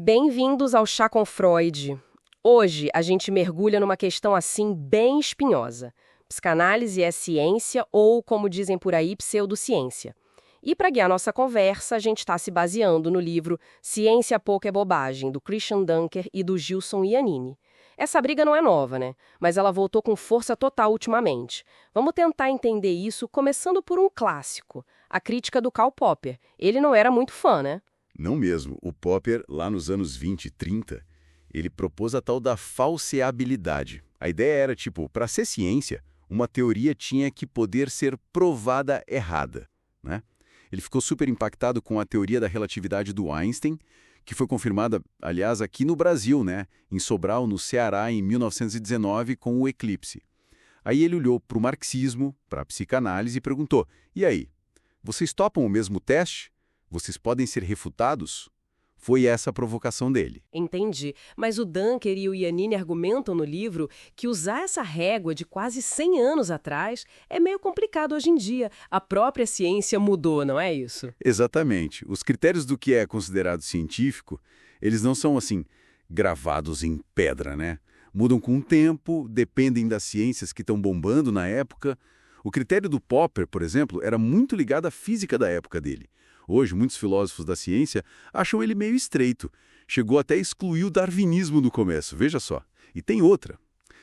Bem-vindos ao Chá com Freud. Hoje a gente mergulha numa questão assim bem espinhosa. Psicanálise é ciência ou, como dizem por aí, pseudociência. E para guiar nossa conversa, a gente está se baseando no livro Ciência Pouco é Bobagem, do Christian Dunker e do Gilson Iannini. Essa briga não é nova, né? Mas ela voltou com força total ultimamente. Vamos tentar entender isso começando por um clássico, a crítica do Karl Popper. Ele não era muito fã, né? Não mesmo. O Popper, lá nos anos 20 e 30, ele propôs a tal da falseabilidade. A ideia era, para ser ciência, uma teoria tinha que poder ser provada errada, né? Ele ficou super impactado com a teoria da relatividade do Einstein, que foi confirmada, aliás, aqui no Brasil, né? Em Sobral, no Ceará, em 1919, com o eclipse. Aí ele olhou para o marxismo, para a psicanálise e perguntou: e aí, vocês topam o mesmo teste? Vocês podem ser refutados? Foi essa a provocação dele. Entendi. Mas o Dunker e o Iannini argumentam no livro que usar essa régua de quase 100 anos atrás é meio complicado hoje em dia. A própria ciência mudou, não é isso? Exatamente. Os critérios do que é considerado científico, eles não são, assim, gravados em pedra, né? Mudam com o tempo, dependem das ciências que estão bombando na época. O critério do Popper, por exemplo, era muito ligado à física da época dele. Hoje, muitos filósofos da ciência acham ele meio estreito. Chegou até a excluir o darwinismo no começo, veja só. E tem outra.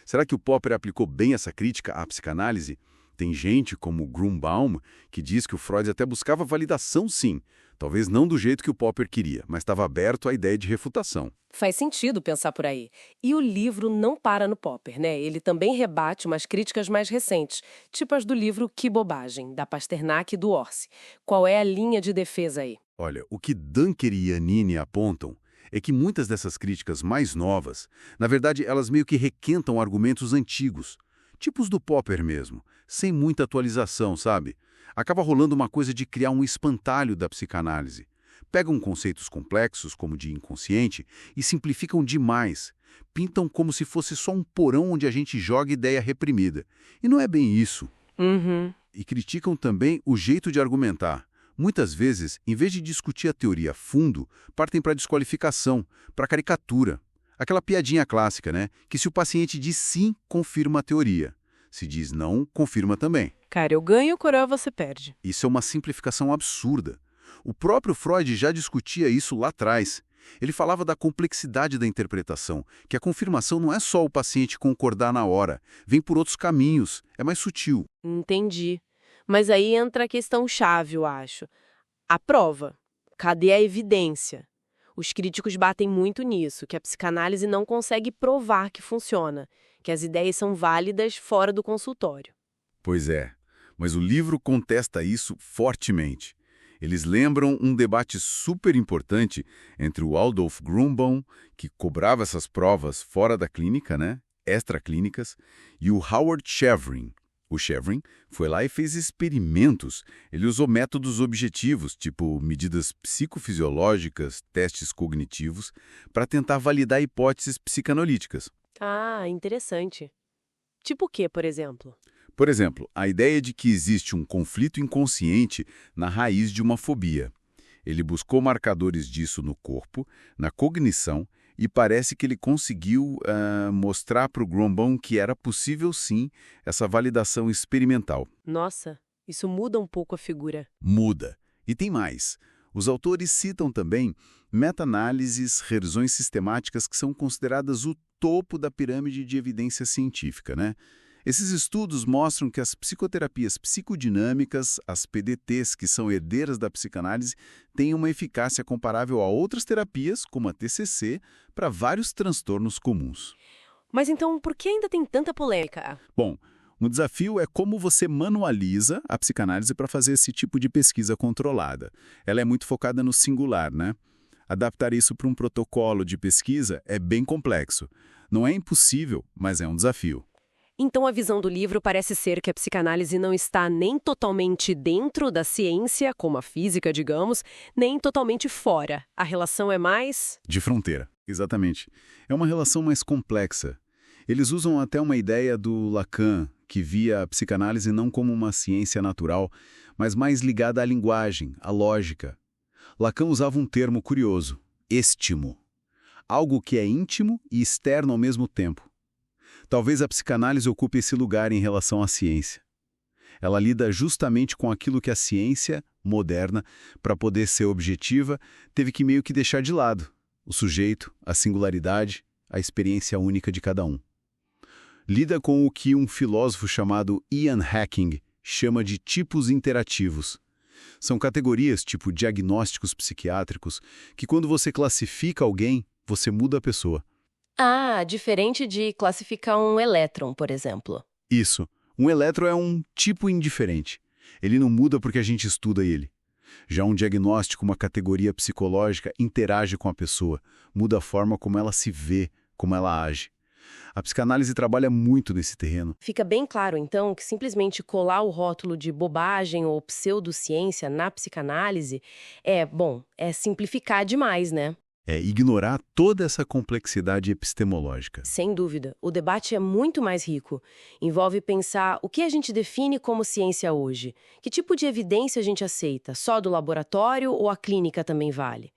Será que o Popper aplicou bem essa crítica à psicanálise? Tem gente, como Grunbaum, que diz que o Freud até buscava validação, sim. Talvez não do jeito que o Popper queria, mas estava aberto à ideia de refutação. Faz sentido pensar por aí. E o livro não para no Popper, né? Ele também rebate umas críticas mais recentes, tipo as do livro Que Bobagem, da Pasternak e do Orsi. Qual é a linha de defesa aí? Olha, o que Dunker e Iannini apontam é que muitas dessas críticas mais novas, na verdade, elas meio que requentam argumentos antigos, tipos do Popper mesmo, sem muita atualização, sabe? Acaba rolando uma coisa de criar um espantalho da psicanálise. Pegam conceitos complexos, como de inconsciente, e simplificam demais. Pintam como se fosse só um porão onde a gente joga ideia reprimida. E não é bem isso. E criticam também o jeito de argumentar. Muitas vezes, em vez de discutir a teoria a fundo, partem para desqualificação, para caricatura. Aquela piadinha clássica, né? Que se o paciente diz sim, confirma a teoria. Se diz não, confirma também. Cara, eu ganho, coroa, você perde. Isso é uma simplificação absurda. O próprio Freud já discutia isso lá atrás. Ele falava da complexidade da interpretação, que a confirmação não é só o paciente concordar na hora, vem por outros caminhos, é mais sutil. Entendi. Mas aí entra a questão chave, eu acho. A prova. Cadê a evidência? Os críticos batem muito nisso, que a psicanálise não consegue provar que funciona, que as ideias são válidas fora do consultório. Pois é, mas o livro contesta isso fortemente. Eles lembram um debate super importante entre o Adolf Grunbaum, que cobrava essas provas fora da clínica, né, extraclínicas, e o Howard Chevrin. O Chevrin foi lá e fez experimentos. Ele usou métodos objetivos, tipo medidas psicofisiológicas, testes cognitivos, para tentar validar hipóteses psicanalíticas. Ah, interessante. Tipo o quê, por exemplo? Por exemplo, a ideia de que existe um conflito inconsciente na raiz de uma fobia. Ele buscou marcadores disso no corpo, na cognição, e parece que ele conseguiu mostrar para o Grunbaum que era possível sim essa validação experimental. Nossa, isso muda um pouco a figura. Muda. E tem mais. Os autores citam também meta-análises, revisões sistemáticas que são consideradas o topo da pirâmide de evidência científica, né? Esses estudos mostram que as psicoterapias psicodinâmicas, as PDTs, que são herdeiras da psicanálise, têm uma eficácia comparável a outras terapias, como a TCC, para vários transtornos comuns. Mas então, por que ainda tem tanta polêmica? Bom, um desafio é como você manualiza a psicanálise para fazer esse tipo de pesquisa controlada. Ela é muito focada no singular, né? Adaptar isso para um protocolo de pesquisa é bem complexo. Não é impossível, mas é um desafio. Então a visão do livro parece ser que a psicanálise não está nem totalmente dentro da ciência, como a física, digamos, nem totalmente fora. A relação é mais... De fronteira, exatamente. É uma relação mais complexa. Eles usam até uma ideia do Lacan, que via a psicanálise não como uma ciência natural, mas mais ligada à linguagem, à lógica. Lacan usava um termo curioso, estimo. algo que é íntimo e externo ao mesmo tempo. Talvez a psicanálise ocupe esse lugar em relação à ciência. Ela lida justamente com aquilo que a ciência moderna, para poder ser objetiva, teve que meio que deixar de lado: o sujeito, a singularidade, a experiência única de cada um. Lida com o que um filósofo chamado Ian Hacking chama de tipos interativos. São categorias tipo diagnósticos psiquiátricos que, quando você classifica alguém, você muda a pessoa. Ah, diferente de classificar um elétron, por exemplo. Isso. Um elétron é um tipo indiferente. Ele não muda porque a gente estuda ele. Já um diagnóstico, uma categoria psicológica, interage com a pessoa, muda a forma como ela se vê, como ela age. A psicanálise trabalha muito nesse terreno. Fica bem claro, então, que simplesmente colar o rótulo de bobagem ou pseudociência na psicanálise é simplificar demais, né? É ignorar toda essa complexidade epistemológica. Sem dúvida. O debate é muito mais rico. Envolve pensar o que a gente define como ciência hoje. Que tipo de evidência a gente aceita? Só do laboratório ou a clínica também vale?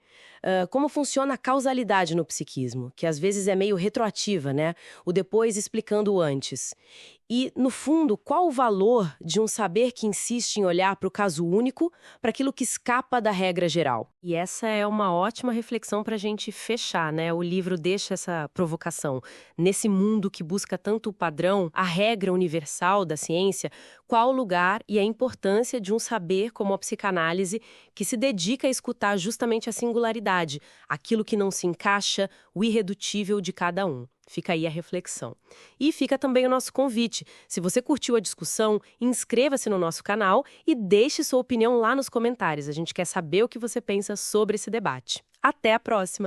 Como funciona a causalidade no psiquismo, que às vezes é meio retroativa, né? O depois explicando o antes. E, no fundo, qual o valor de um saber que insiste em olhar para o caso único, para aquilo que escapa da regra geral? E essa é uma ótima reflexão para a gente fechar, né? O livro deixa essa provocação. Nesse mundo que busca tanto o padrão, a regra universal da ciência, qual o lugar e a importância de um saber como a psicanálise que se dedica a escutar justamente a singularidade, aquilo que não se encaixa, o irredutível de cada um. Fica aí a reflexão. E fica também o nosso convite. Se você curtiu a discussão, inscreva-se no nosso canal e deixe sua opinião lá nos comentários. A gente quer saber o que você pensa sobre esse debate. Até a próxima!